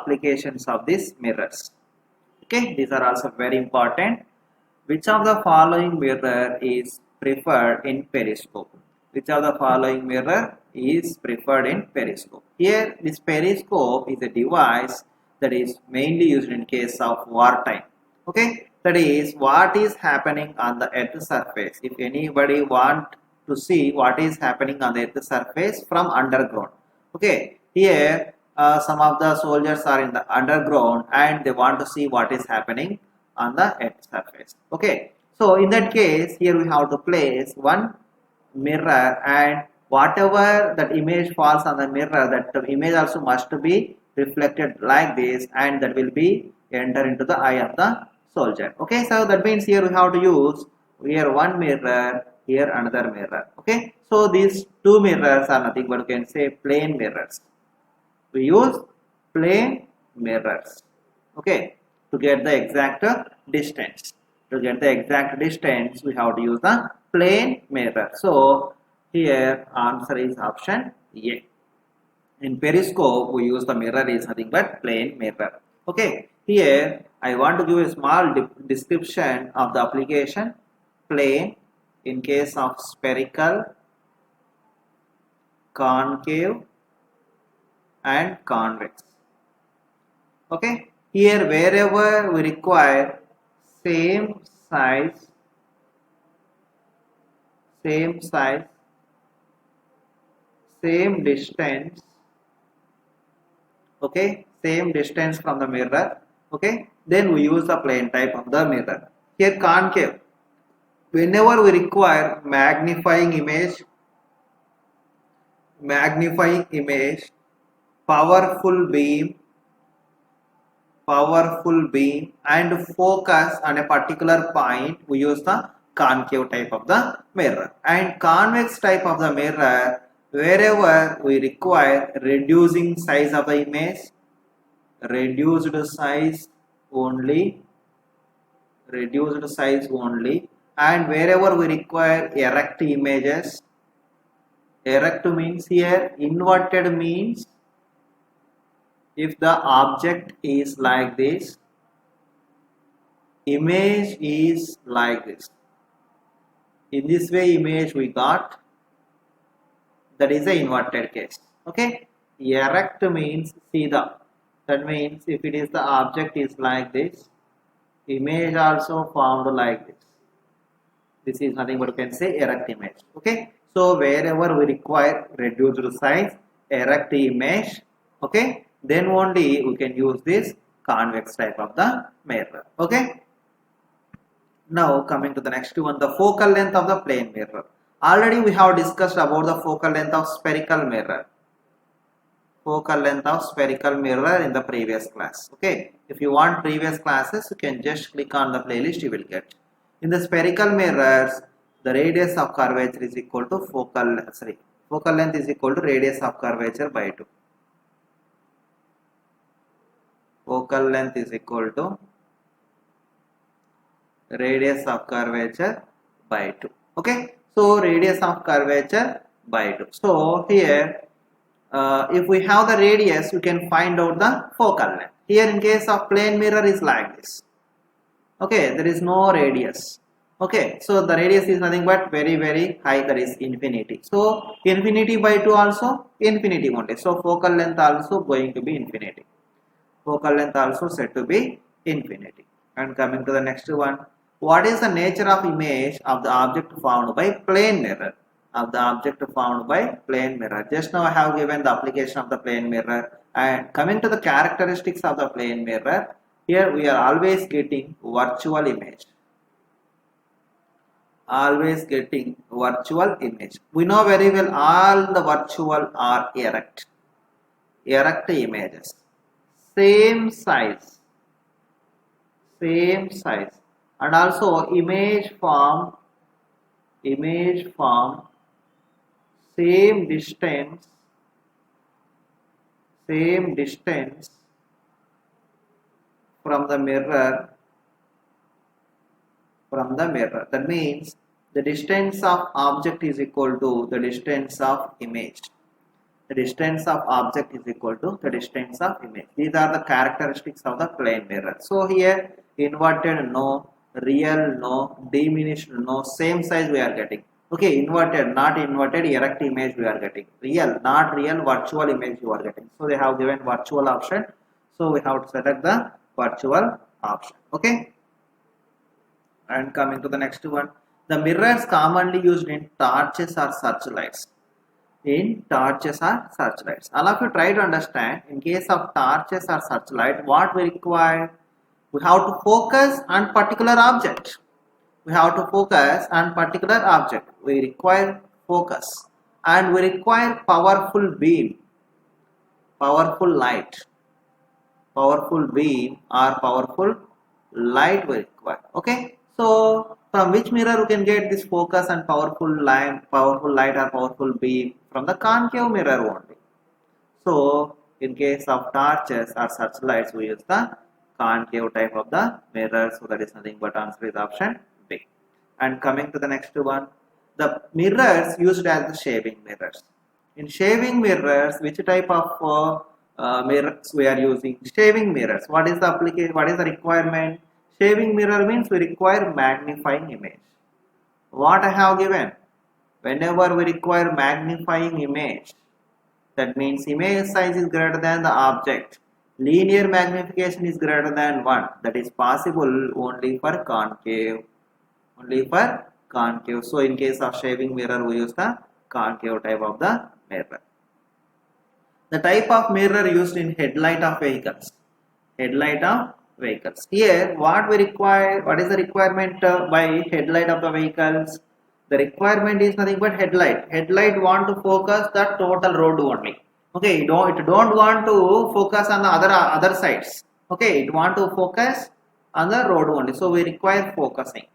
applications of these mirrors. Okay, these are also very important. Which of the following mirror is preferred in periscope? Which of the following mirror is preferred in periscope? Here, this periscope is a device that is mainly used in case of wartime. Okay, that is what is happening on the earth surface. If anybody want to see what is happening on the earth surface from underground. Okay, here some of the soldiers are in the underground and they want to see what is happening on the earth surface. Okay, so in that case, here we have to place one mirror, and whatever that image falls on the mirror, that the image also must be reflected like this, and that will be enter into the eye of the soldier. Okay, so that means here we have to use here one mirror, here another mirror. Okay, so these two mirrors are nothing but you can say plane mirrors. We use plane mirrors. Okay, to get the exact distance. To get the exact distance, we have to use the plane mirror. So here answer is option A. In periscope, we use the mirror is nothing but plane mirror. Okay, here I want to give a small description of the application. Plane in case of spherical, concave and convex. Okay, here wherever we require same size, same distance, okay, same distance from the mirror, okay, then we use the plane type of the mirror. Here concave, whenever we require magnifying image, powerful beam and focus on a particular point, we use the concave type of the mirror. And convex type of the mirror, wherever we require reducing size of the image, reduced size only, and wherever we require erect images, erect means here inverted means if the object is like this, image is like this. In this way image we got, that is the inverted case. Okay, erect means Sida. That means if it is the object is like this, image also formed like this. This is nothing but you can say erect image. Okay, so wherever we require reduced size, erect image, okay, then only we can use this convex type of the mirror. Okay, now coming to the next one, the focal length of the plane mirror. Already we have discussed about the focal length of spherical mirror. Focal length of spherical mirror in the previous class. Okay, if you want previous classes, you can just click on the playlist, you will get. In the spherical mirrors, the radius of curvature is equal to focal length is equal to radius of curvature by 2. Focal length is equal to radius of curvature by 2. Okay, so radius of curvature by 2. So here if we have the radius, we can find out the focal length. Here in case of plane mirror is like this. Okay, there is no radius. Okay, so the radius is nothing but very high, that is infinity. So infinity by 2 also infinity only. So focal length also going to be infinity. Focal length also said to be infinity. And coming to the next one, what is the nature of image of the object found by plane mirror? Just now I have given the application of the plane mirror, and coming to the characteristics of the plane mirror, here we are always getting virtual image. We know very well all the virtual are erect images, same size, and also image form same distance from the mirror. That means the distance of object is equal to the distance of image. the distance of object is equal to the distance of image. These are the characteristics of the plane mirror. So here inverted no, real no, diminished no, same size we are getting. Okay, inverted, not inverted, erect image we are getting. Real, not real, virtual image you are getting. So they have given virtual option. So we have to select the virtual option. Okay. And coming to the next one, the mirrors commonly used in torches or searchlights. In torches or searchlights. All of you try to understand, in case of torches or searchlight, what we require? We have to focus on particular object. We have to focus on particular object. We require focus and we require powerful beam, powerful light, powerful beam or powerful light we require. Okay. So from which mirror we can get this focus and powerful light or powerful beam? From the concave mirror only. So in case of torches or searchlights, we use the concave type of the mirror. So that is nothing but answer is option B. And coming to the next one, the mirrors used as the shaving mirrors. In shaving mirrors, which type of mirrors we are using? Shaving mirrors. What is the application? What is the requirement? Shaving mirror means we require magnifying image. What I have given? Whenever we require magnifying image, that means image size is greater than the object. Linear magnification is greater than 1. That is possible only for concave. Only for concave. So in case of shaving mirror, we use the concave type of the mirror. The type of mirror used in headlight of vehicles. Headlight of vehicles. Here what we require, what is the requirement by headlight of the vehicles? The requirement is nothing but headlight. Headlight want to focus the total road only. Okay, it don't want to focus on the other sides. Okay, it want to focus on the road only. So we require focusing.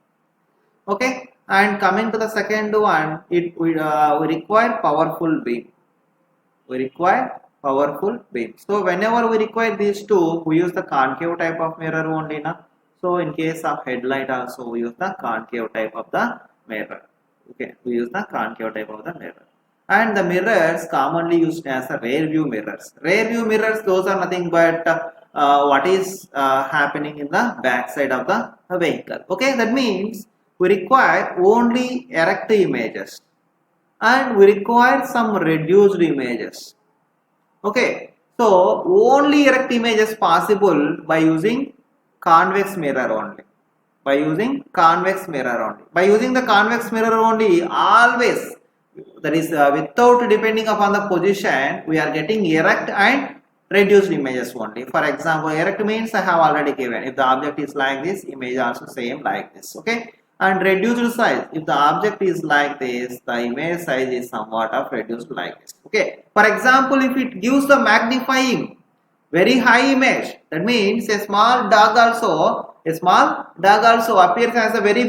Okay, and coming to the second one, we require powerful beam. We require powerful beam. So whenever we require these two, we use the concave type of mirror only. Na? So in case of headlight also, we use the concave type of the mirror. Okay, we use the concave type of the mirror. And the mirrors commonly used as a rear view mirrors. Rear view mirrors, those are nothing but what is happening in the back side of the vehicle. Okay, that means we require only erect images and we require some reduced images. Okay, so only erect images possible by using convex mirror only. By using convex mirror only. By using the convex mirror only, always, that is without depending upon the position, we are getting erect and reduced images only. For example, erect means I have already given. If the object is like this, image also same like this. Okay. And reduced size, if the object is like this, the image size is somewhat of reduced like this. Okay. For example, if it gives the magnifying very high image, that means a small dog also appears as a very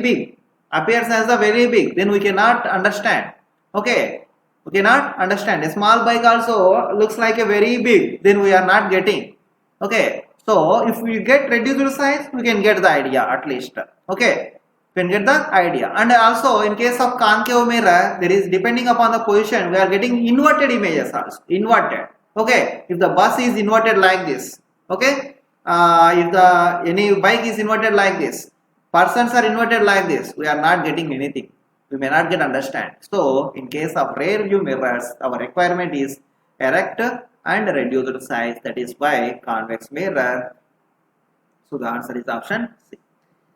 big, then we cannot understand. Okay, we cannot understand. A small bike also looks like a very big, then we are not getting. Okay, so if we get reduced size, we can get the idea at least. Okay, we can get the idea. And also in case of concave mirror, there is depending upon the position, we are getting inverted images also. Inverted. Okay, if the bus is inverted like this, okay, if any bike is inverted like this, persons are inverted like this, we are not getting anything. We may not get understand. So in case of rear view mirrors, our requirement is erect and reduced size, that is by convex mirror. So the answer is option C.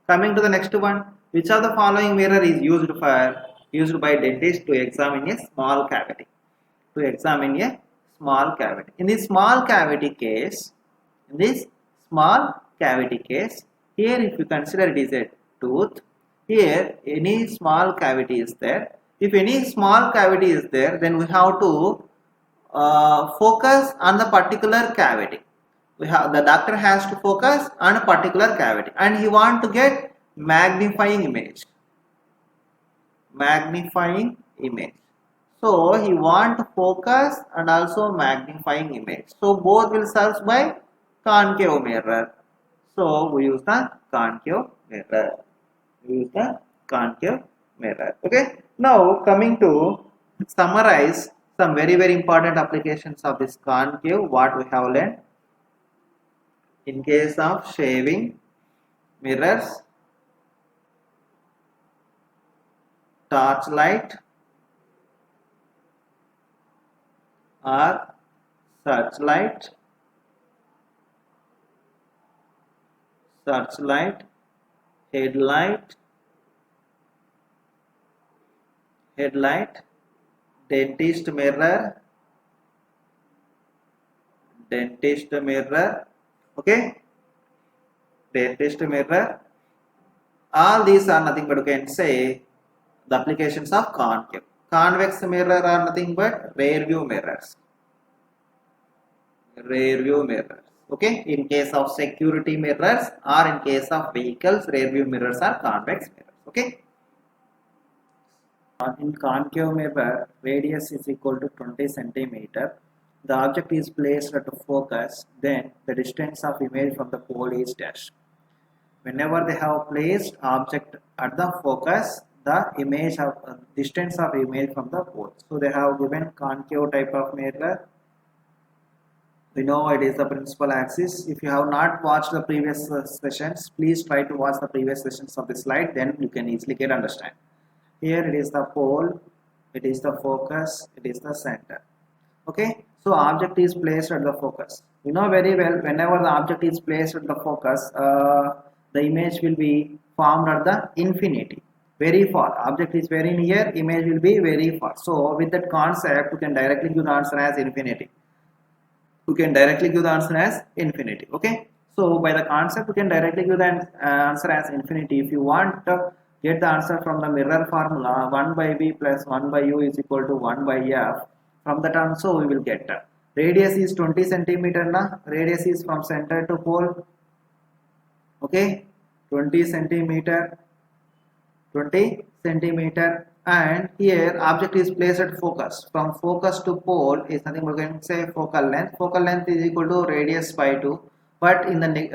Coming to the next one, which of the following mirror is used by dentist to examine a small cavity? To examine a small cavity. In this small cavity case, here if you consider it is a tooth, here any small cavity is there. If any small cavity is there, then we have to focus on the particular cavity. The doctor has to focus on a particular cavity and he want to get magnifying image. So he want to focus and also magnifying image. So both will serve by concave mirror. So we use the concave mirror. Okay. Now coming to summarize some very important applications of this concave what we have learned. In case of shaving mirrors, torchlight or searchlight, headlight, dentist mirror, okay, dentist mirror. All these are nothing but you can say the applications of concave. Convex mirror are nothing but rear view mirrors. Okay, in case of security mirrors or in case of vehicles, rear view mirrors are convex mirrors. Okay. In concave mirror, radius is equal to 20 centimeter. The object is placed at focus, then the distance of image from the pole is dash. Whenever they have placed object at the focus, the image of distance of image from the pole. So they have given concave type of mirror. We know it is the principal axis. If you have not watched the previous sessions, please try to watch the previous sessions of the slide, then you can easily get understand. Here it is the pole, it is the focus, it is the center. Okay, so object is placed at the focus. You know very well, whenever the object is placed at the focus, the image will be formed at the infinity, very far. Object is very near, image will be very far. So with that concept, you can directly give the answer as infinity. Okay, so by the concept you can directly give the answer as infinity. If you want to get the answer from the mirror formula, 1 by v plus 1 by u is equal to 1 by f. From that also we will get radius is 20 centimeter na, radius is from center to pole. Okay, 20 centimeter, and here object is placed at focus. From focus to pole is nothing but we can say focal length. Focal length is equal to radius by 2. But in the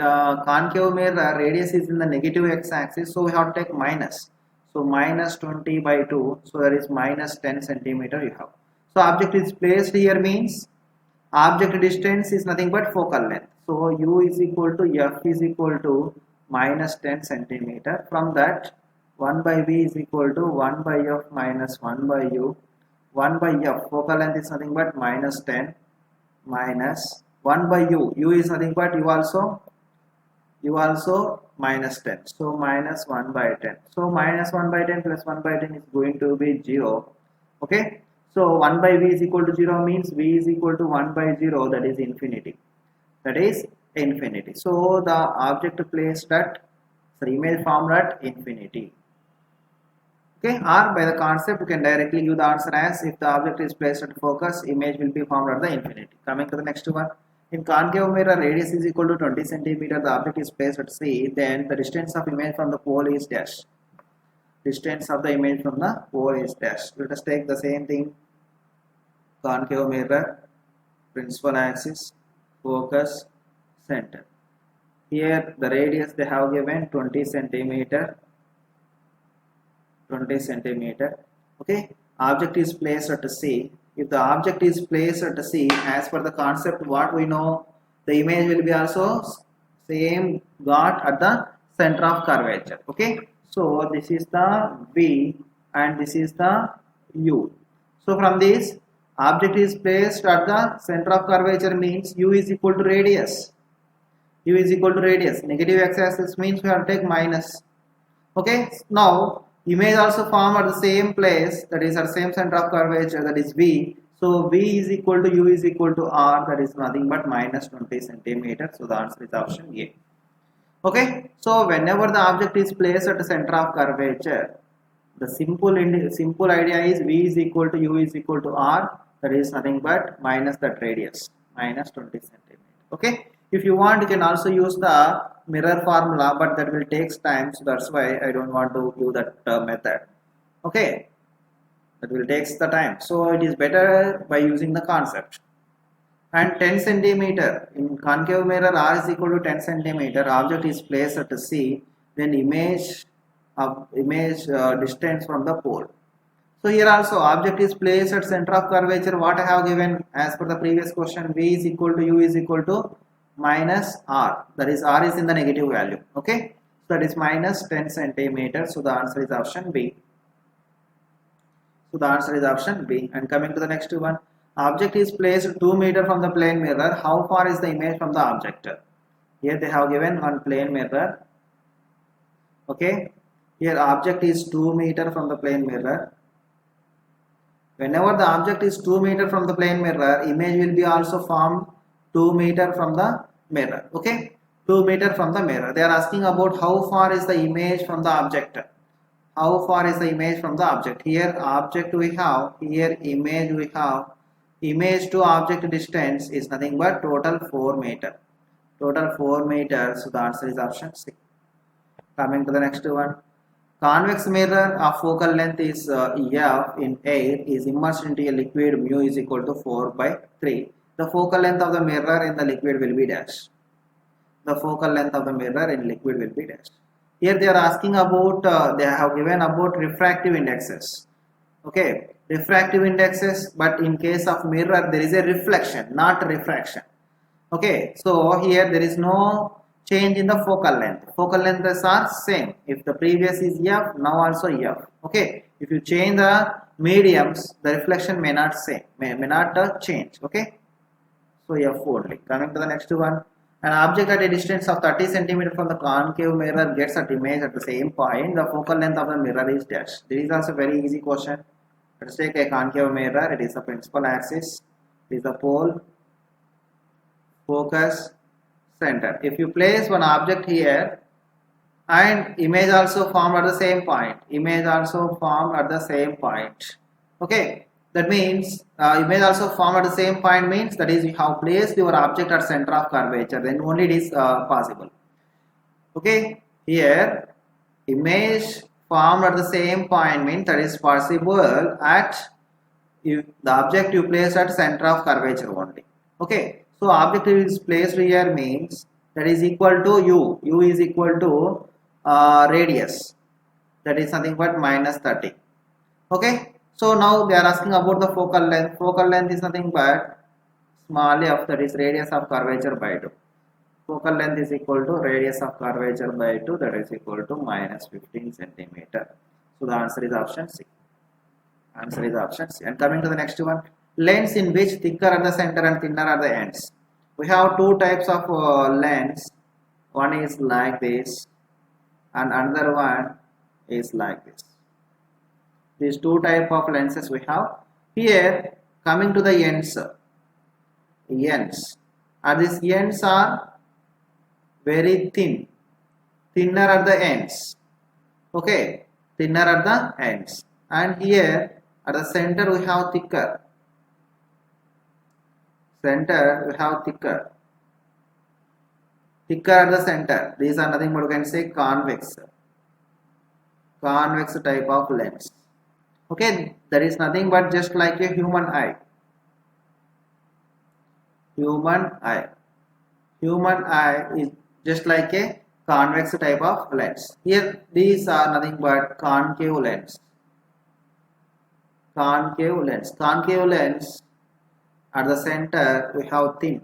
concave mirror, radius is in the negative x-axis, so we have to take minus. So minus 20 by 2, so that is minus 10 centimeter you have. So object is placed here means object distance is nothing but focal length. So u is equal to f is equal to minus 10 centimeter. From that 1 by v is equal to 1 by f minus 1 by u. 1 by f, focal length is nothing but minus 10 minus 1 by u. U is nothing but u also minus 10. So minus 1 by 10. So minus 1 by 10 plus 1 by 10 is going to be 0. Okay. So 1 by v is equal to 0 means v is equal to 1 by 0, that is infinity. So the object placed at, image formed at infinity. Okay, or by the concept you can directly give the answer as if the object is placed at focus, image will be formed at the infinity. Coming to the next one. In concave mirror, radius is equal to 20 centimeter. The object is placed at C. Then the distance of image from the pole is dash. Let us take the same thing. Concave mirror, principal axis, focus, center. Here the radius they have given 20 centimeter. Okay, object is placed at C. If the object is placed at C, as per the concept what we know, the image will be also same got at the center of curvature. Okay, so this is the V and this is the U. So from this, object is placed at the center of curvature means U is equal to radius. Negative x-axis means we have to take minus. Okay, now image also formed at the same place, that is at same center of curvature, that is V. So V is equal to U is equal to R, that is nothing but minus 20 centimeter. So the answer is option A. Okay, so whenever the object is placed at the center of curvature, the simple idea is V is equal to U is equal to R, that is nothing but minus that radius, minus 20 centimeter. Okay, if you want you can also use the mirror formula, but that will take time, so that's why I don't want to do that method. Okay, that will take the time, so it is better by using the concept. And 10 centimeter in concave mirror, R is equal to 10 centimeter. Object is placed at C, then image distance from the pole. So here also object is placed at center of curvature. What I have given as per the previous question, V is equal to U is equal to minus R. That is R is in the negative value. Okay. So that is minus 10 centimeters. So the answer is option B. So the answer is option B. And coming to the next one, object is placed 2 meters from the plane mirror. How far is the image from the object? Here they have given one plane mirror. Okay. Here object is 2 meters from the plane mirror. Whenever the object is 2 meters from the plane mirror, image will be also formed 2 meters from the mirror. Okay, 2 meters from the mirror. They are asking about how far is the image from the object. How far is the image from the object? Here object we have, here image we have. Image to object distance is nothing but total 4 meters. Total 4 meters. So the answer is option C. Coming to the next one. Convex mirror of focal length is F in air is immersed into a liquid, mu is equal to 4/3. The focal length of the mirror in the liquid will be dash. The focal length of the mirror in liquid will be dash. Here they are asking about, they have given about refractive indexes. Okay, refractive indexes, but in case of mirror there is a reflection, not refraction. Okay, so here there is no change in the focal length. Focal lengths are same. If the previous is F, now also F. Okay. If you change the mediums, the reflection may not change. Okay. So F only. Coming to the next one. An object at a distance of 30 cm from the concave mirror gets an image at the same point. The focal length of the mirror is dash. This is also very easy question. Let's take a concave mirror. It is the principal axis. It is the pole, focus, center. If you place one object here and image also formed at the same point, image also formed at the same point. Okay, that means image also formed at the same point means that is you have placed your object at center of curvature, then only it is possible. Okay, here image formed at the same point means that is possible at the object you place at center of curvature only. Okay. So object is placed here means that is equal to U. U is equal to radius. That is nothing but minus 30. Okay. So now they are asking about the focal length. Focal length is nothing but small f, that is radius of curvature by 2. Focal length is equal to radius of curvature by 2, that is equal to minus 15 centimeter. So the answer is option C. Answer is option C. And coming to the next one. Lens in which thicker at the center and thinner at the ends. We have two types of lens. One is like this and another one is like this. These two type of lenses we have. Here coming to the ends. And these ends are very thin. Thinner at the ends. Okay. Thinner at the ends. And here at the center we have thicker. Center we have thicker at the center. These are nothing but you can say convex type of lens. Okay, that is nothing but just like a human eye. Human eye is just like a convex type of lens. Here these are nothing but concave lens. At the center we have thin.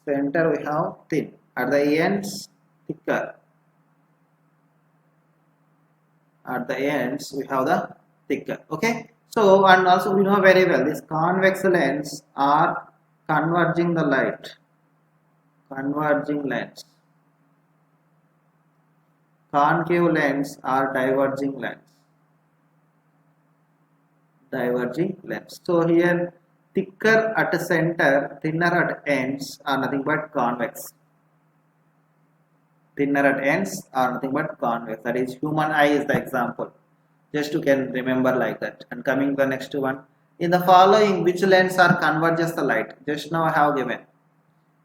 At the ends thicker. At the ends we have the thicker. Okay. So and also we know very well this convex lens are converging the light. Converging lens. Concave lens are diverging lens. So here thicker at the center, thinner at ends are nothing but convex. That is human eye is the example. Just you can remember like that. And coming to the next one. In the following, which lens are converges the light? Just now I have given.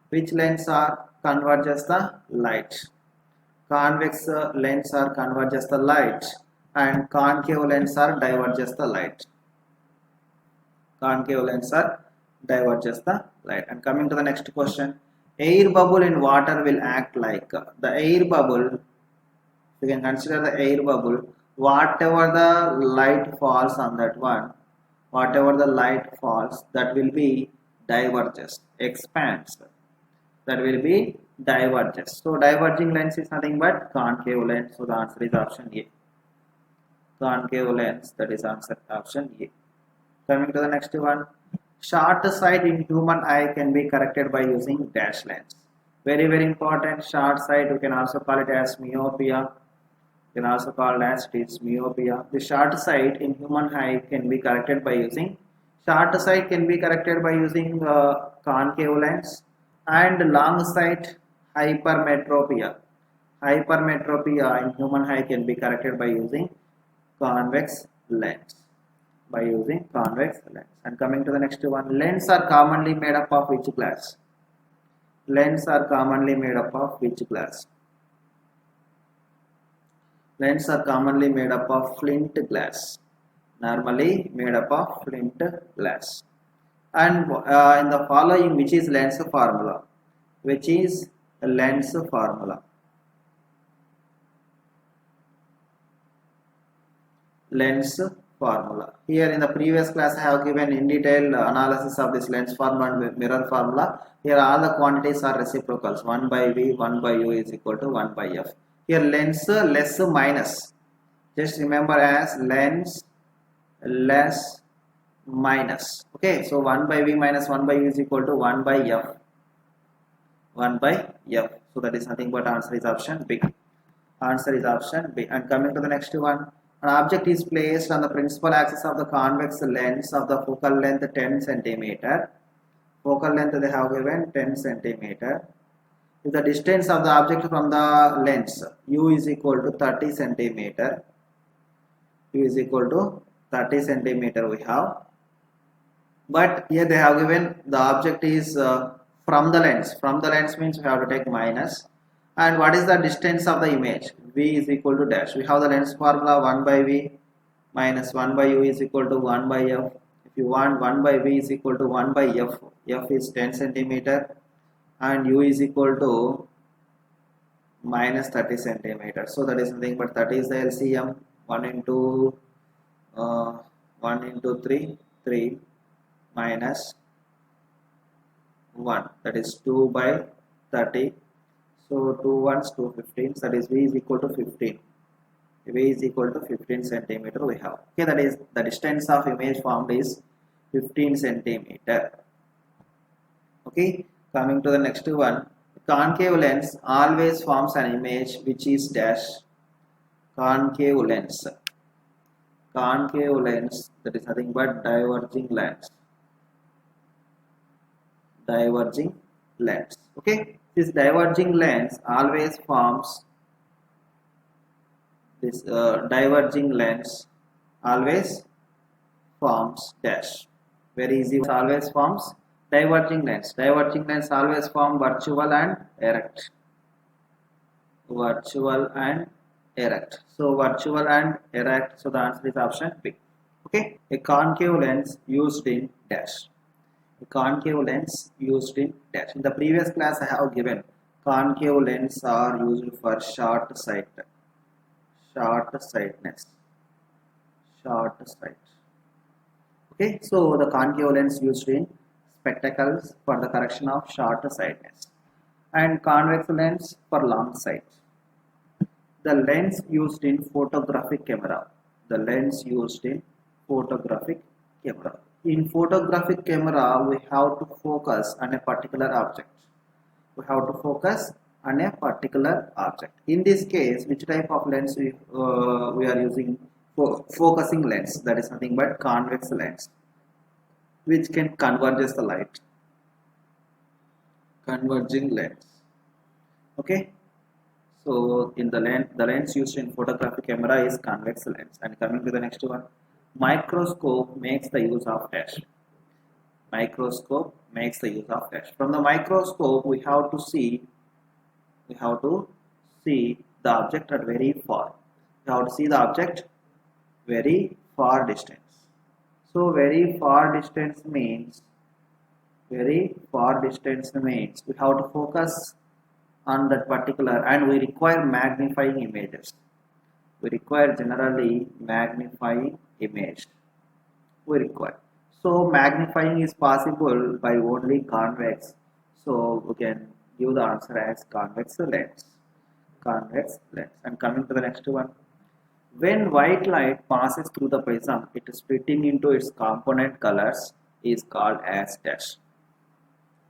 Which lens are converges the light? Convex lens are converges the light and concave lens are diverges the light. And coming to the next question, air bubble in water will act like the air bubble. You can consider the air bubble. whatever the light falls on that one, whatever the light falls, that will be diverges, expands, that will be diverges. So diverging lens is nothing but concave lens. So the answer is option A, concave lens. That is answer option A. Coming to the next one, short sight in human eye can be corrected by using dash lens. Very very important. Short sight, we can also call it as myopia, you can also call as it is myopia. The short sight in human eye can be corrected by using, short sight can be corrected by using concave lens, and long sight, hypermetropia, hypermetropia in human eye can be corrected by using convex lens, by using convex lens. And coming to the next one, lens are commonly made up of which glass? Lens are commonly made up of which glass? Lens are commonly made up of flint glass, normally made up of flint glass. And in the following, which is lens formula? Which is lens formula? Lens formula. Here in the previous class I have given in detail analysis of this lens formula and mirror formula. Here all the quantities are reciprocals. 1 by V, 1 by U is equal to 1 by F. Here lens less minus, just remember as lens less minus. Okay, so 1 by V minus 1 by U is equal to 1 by F, 1 by F. So that is nothing but answer is option B. Answer is option B. And coming to the next one, an object is placed on the principal axis of the convex lens of the focal length 10 centimeter. Focal length they have given 10 centimeter. If the distance of the object from the lens U is equal to 30 centimeter, U is equal to 30 centimeter we have. But here they have given the object is from the lens. From the lens means we have to take minus. And what is the distance of the image? V is equal to dash. We have the lens formula 1 by V minus 1 by U is equal to 1 by F. If you want 1 by V is equal to 1 by F, F is 10 centimeter and U is equal to minus 30 centimeter. So that is nothing but 30 is the LCM. 1 into 3, 3 minus 1, that is 2 by 30. So 2 ones 2 15, that is V is equal to 15. V is equal to 15 centimeter we have. Okay, that is the distance of image formed is 15 centimeter. Okay, coming to the next one, concave lens always forms an image which is dash. Concave lens, concave lens, that is nothing but diverging lens, diverging lens. Okay, this diverging lens always forms, this diverging lens always forms dash. Very easy, always forms diverging lens. Diverging lens always form virtual and erect, virtual and erect. So virtual and erect, so the answer is option B. Okay, a concave lens used in dash. A concave lens used in dash. In the previous class I have given concave lens are used for short sight, short sightness, short sight. Okay, so the concave lens used in spectacles for the correction of short sightness, and convex lens for long sight. The lens used in photographic camera, the lens used in photographic camera. In photographic camera we have to focus on a particular object, we have to focus on a particular object. In this case, which type of lens we are using? Focusing lens, that is nothing but convex lens, which can converge the light, converging lens. Okay, so in the lens used in photographic camera is convex lens. And coming to the next one, microscope makes the use of dash. Microscope makes the use of dash. From the microscope we have to see the object at very far. We have to see the object very far distance. So very far distance means we have to focus on that particular, and we require magnifying images. We require generally magnifying image. We require. So magnifying is possible by only convex. So we can give the answer as convex lens. Convex lens. And coming to the next one. When white light passes through the prism, it is splitting into its component colors is called as dash.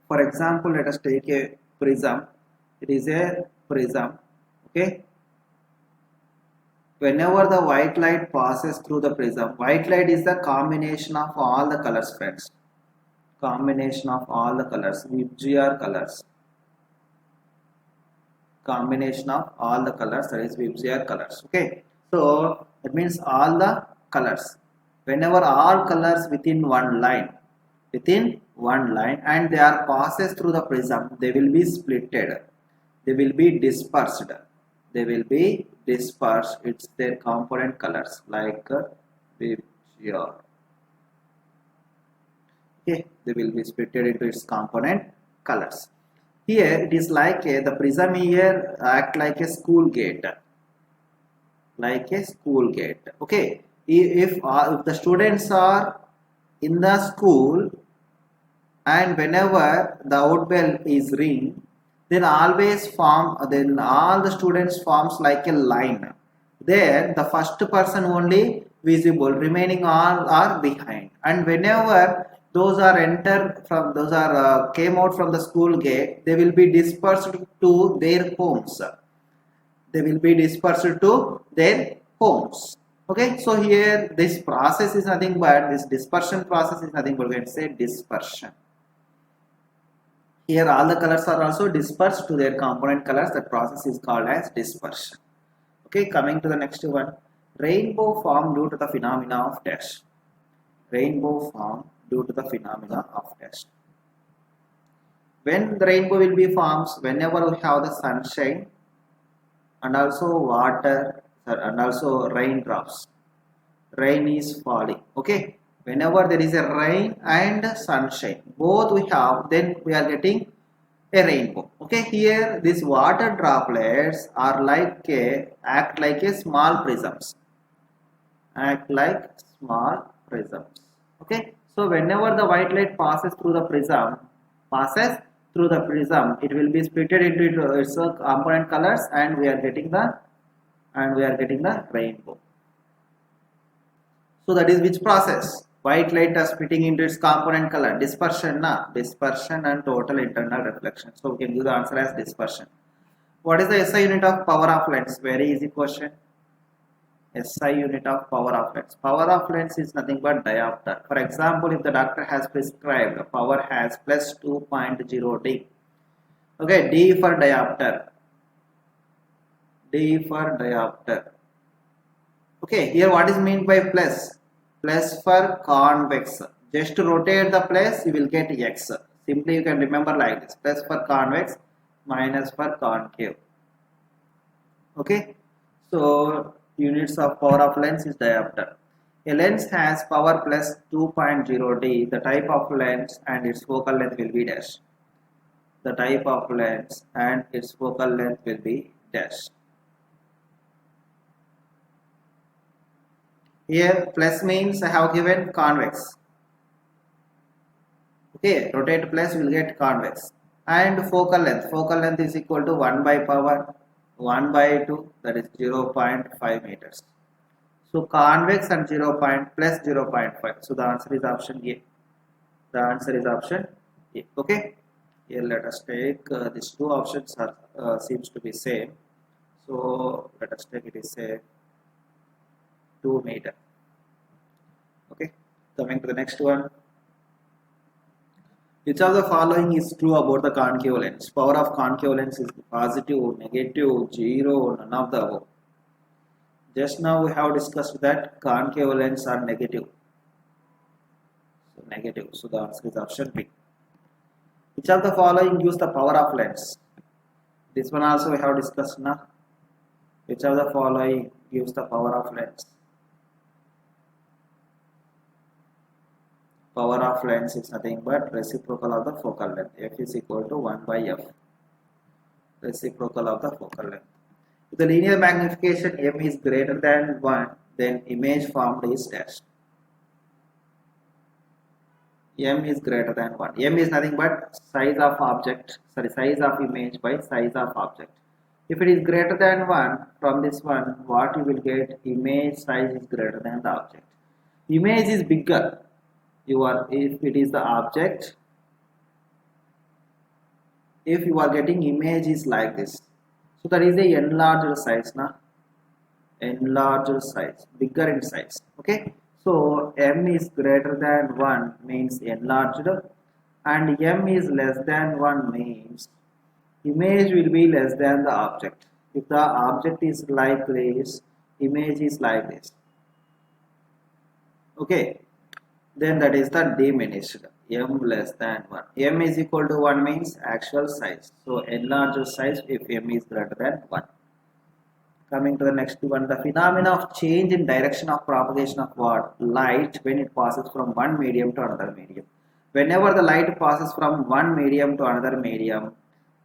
For example, let us take a prism. It is a prism. Okay. Whenever the white light passes through the prism, white light is the combination of all the colors, friends. Combination of all the colors, VIBGYOR colors. Combination of all the colors, that is VIBGYOR colors. Okay. So that means all the colors. Whenever all colors within one line, and they are passes through the prism, they will be splitted. They will be dispersed. They will be dispersed. It's their component colors like VIBGYOR. Okay, they will be splitted into its component colors. Here it is like the prism here act like a school gate. Like a school gate. Okay, if the students are in the school and whenever the out bell is ring, then always form, then all the students forms like a line. There the first person only visible, remaining all are behind. And whenever those are came out from the school gate, they will be dispersed to their homes. They will be dispersed to their homes. Okay, so here this process is nothing but, this dispersion process is nothing but, we can say dispersion. Here all the colors are also dispersed to their component colors. That process is called as dispersion. Okay, coming to the next one. Rainbow form due to the phenomena of dash. Rainbow form due to the phenomena of dash. When the rainbow will be forms, whenever we have the sunshine and also water and also raindrops. Rain is falling. Okay. Whenever there is a rain and sunshine, both we have, then we are getting a rainbow. Okay, here these water droplets are act like a small prisms. Act like small prisms. Okay, so whenever the white light passes through the prism, it will be splitted into its component colors, and we are getting the rainbow. So that is which process? White light is splitting into its component color. Dispersion, dispersion and total internal reflection. So we can give the answer as dispersion. What is the SI unit of power of lens? Very easy question. SI unit of power of lens. Power of lens is nothing but diopter. For example, if the doctor has prescribed power has plus 2.0 D. Okay, D for diopter. D for diopter. Okay, here what is meant by plus? Plus for convex. Just to rotate the plus, you will get X. Simply you can remember like this. Plus for convex, minus for concave. Okay. So units of power of lens is diopter. A lens has power plus 2.0 D. The type of lens and its focal length will be dash. The type of lens and its focal length will be dash. Here plus means I have given convex. Okay, rotate plus you will get convex. And focal length is equal to 1 by power 1 by 2, that is 0.5 meters. So convex and plus 0.5. So the answer is option A. The answer is option A. Okay. Here let us take these two options are seems to be same. So let us take it is a 2 meter. Okay, coming to the next one. Which of the following is true about the concave lens? Power of concave lens is positive, negative, 0, none of the above. Just now we have discussed that concave lens are negative. So negative. So the answer is option B. Which of the following gives the power of lens? This one also we have discussed now. Which of the following gives the power of lens? Power of lens is nothing but reciprocal of the focal length. F is equal to 1 by F. Reciprocal of the focal length. If the linear magnification m is greater than 1, then image formed is dash. M is greater than 1. M is nothing but size of object, size of image by size of object. If it is greater than 1, from this one, what you will get, image size is greater than the object. Image is bigger. If it is the object, if you are getting image is like this. So that is a enlarged size, na? Enlarged size, bigger in size. Okay. So m is greater than 1 means enlarged, and m is less than 1 means image will be less than the object. If the object is like this, image is like this. Okay, then that is the diminished. M less than 1. M is equal to 1 means actual size. So enlarged size if m is greater than 1. Coming to the next one, the phenomena of change in direction of propagation of what? Light when it passes from one medium to another medium. Whenever the light passes from one medium to another medium,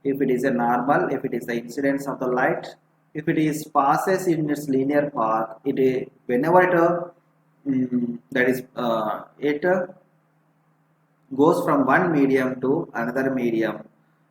if it is a normal, if it is the incidence of the light, if it is passes in its linear path, whenever it goes from one medium to another medium,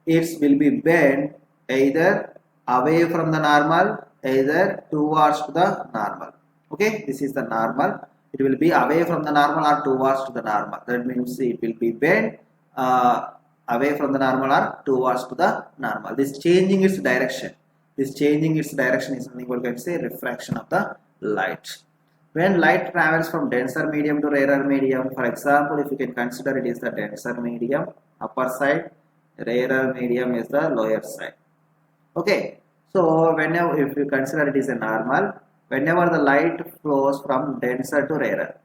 it will be bent either away from the normal, either towards to the normal. Okay, this is the normal. It will be away from the normal or towards to the normal. That means it will be bent away from the normal or towards to the normal. This changing its direction. This changing its direction is something we can say refraction of the light. When light travels from denser medium to rarer medium, for example, if you can consider it is the denser medium, upper side, rarer medium is the lower side. Okay, so whenever, if you consider it is a normal, whenever the light flows from denser to rarer,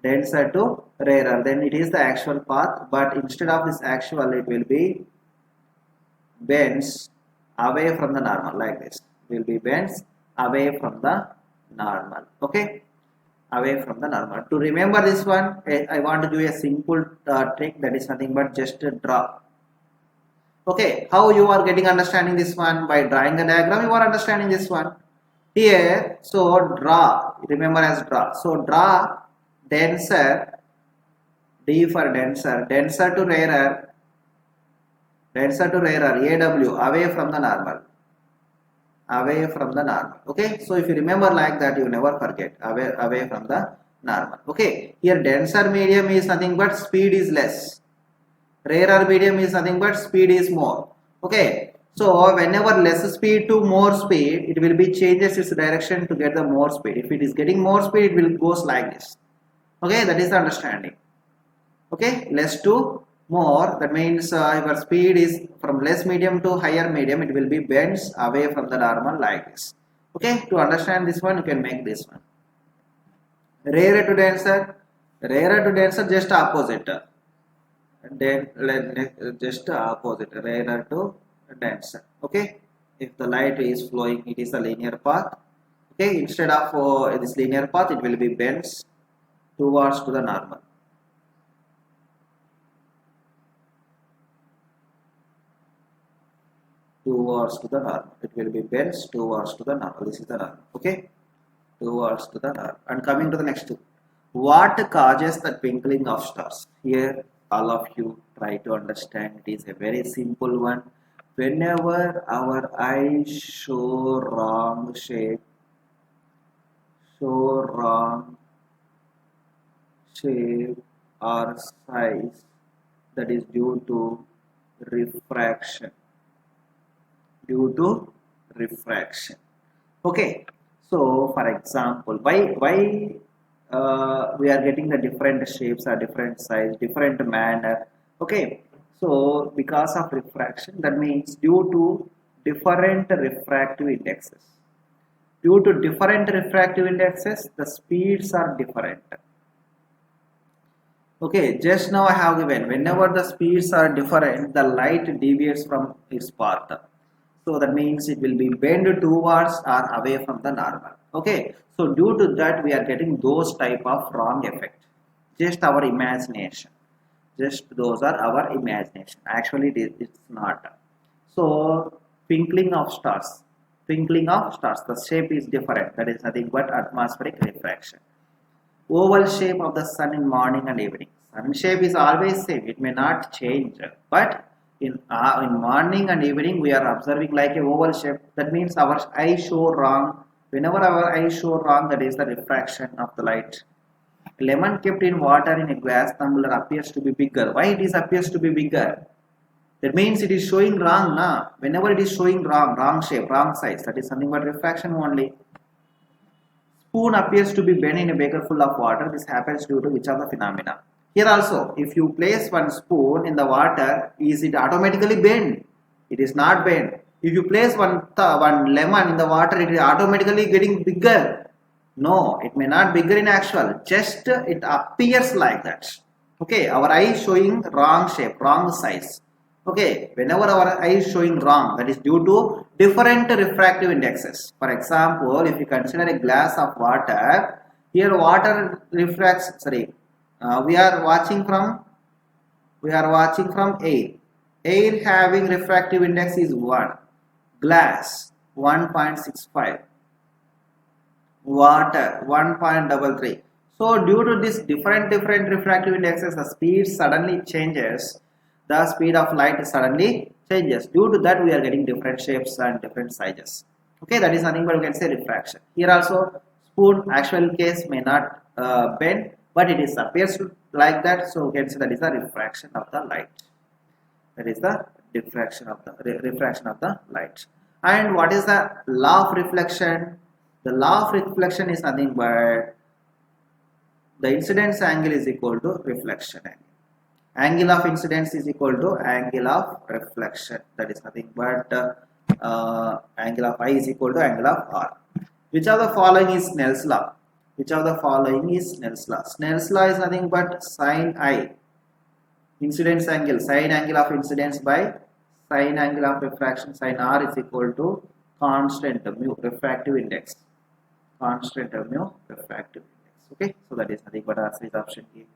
then it is the actual path, but instead of this actual, it will be bends away from the normal, like this. It will be bends away from the normal. Okay, away from the normal. To remember this one, I want to give you a simple trick, that is nothing but just draw. Okay, how you are getting understanding this one? By drawing the diagram, you are understanding this one. Here, so draw, remember as draw. So draw denser, D for denser, denser to rarer, AW, away from the normal. Away from the normal. Okay, so if you remember like that, you never forget, away from the normal. Okay, here denser medium is nothing but speed is less, rarer medium is nothing but speed is more. Okay, so whenever less speed to more speed, it will be changes its direction to get the more speed. If it is getting more speed, it will goes like this. Okay, that is the understanding. Okay, less to more, that means your speed is from less medium to higher medium, it will be bends away from the normal like this. Okay, to understand this one, you can make this one. Rarer to denser, just opposite. Then just opposite, rarer to denser. Okay, if the light is flowing, it is a linear path. Okay, instead of this linear path, it will be bends towards to the normal. Towards to the normal, it will be bends towards to the normal. This is the normal. Okay, towards to the normal. And coming to the next two, what causes the twinkling of stars? Here all of you try to understand. It is a very simple one. Whenever our eyes show wrong shape, or size, that is due to refraction. Okay, so for example, why we are getting the different shapes or different size, different manner? Okay, so because of refraction, that means due to different refractive indexes. Due to different refractive indexes, the speeds are different. Okay, just now I have given, whenever the speeds are different, the light deviates from its path. So that means it will be bent towards or away from the normal. Okay, so due to that, we are getting those type of wrong effect. Just our imagination. Just those are our imagination. Actually, it's not. So twinkling of stars. twinkling of stars. The shape is different. That is nothing but atmospheric refraction. Oval shape of the sun in morning and evening. Sun shape is always same. It may not change. But in morning and evening we are observing like a oval shape. That means our eye show wrong. Whenever our eye show wrong, that is the refraction of the light. Lemon kept in water in a glass tumbler appears to be bigger. Why it is appears to be bigger? That means it is showing wrong now. Whenever it is showing wrong shape, wrong size, that is something but refraction only. Spoon appears to be bent in a beaker full of water. This happens due to which of the phenomena? Here also, if you place one spoon in the water, is it automatically bent? It is not bent. If you place one lemon in the water, it is automatically getting bigger. No, it may not bigger in actual. Just it appears like that. Okay, our eye is showing wrong shape, wrong size. Okay, whenever our eye is showing wrong, that is due to different refractive indexes. For example, if you consider a glass of water, here water refracts, we are watching from air. Air having refractive index is 1, glass 1.65, water 1.33. So due to this different refractive indexes, the speed suddenly changes. The speed of light suddenly changes. Due to that, we are getting different shapes and different sizes. Okay, that is nothing but we can say refraction. Here also, spoon actual case may not bend, but it is appears like that. So we can say that is the refraction of the light. That is the refraction of the light. And what is the law of reflection? The law of reflection is nothing but the incidence angle is equal to reflection angle. Angle of incidence is equal to angle of reflection. That is nothing but angle of I is equal to angle of R. Which of the following is Snell's law? Which of the following is Snell's law? Snell's law is nothing but sine I. Incidence angle, sine angle of incidence by sine angle of refraction, sine R is equal to constant mu refractive index. Constant mu refractive index. Okay, so that is nothing but answer is option A.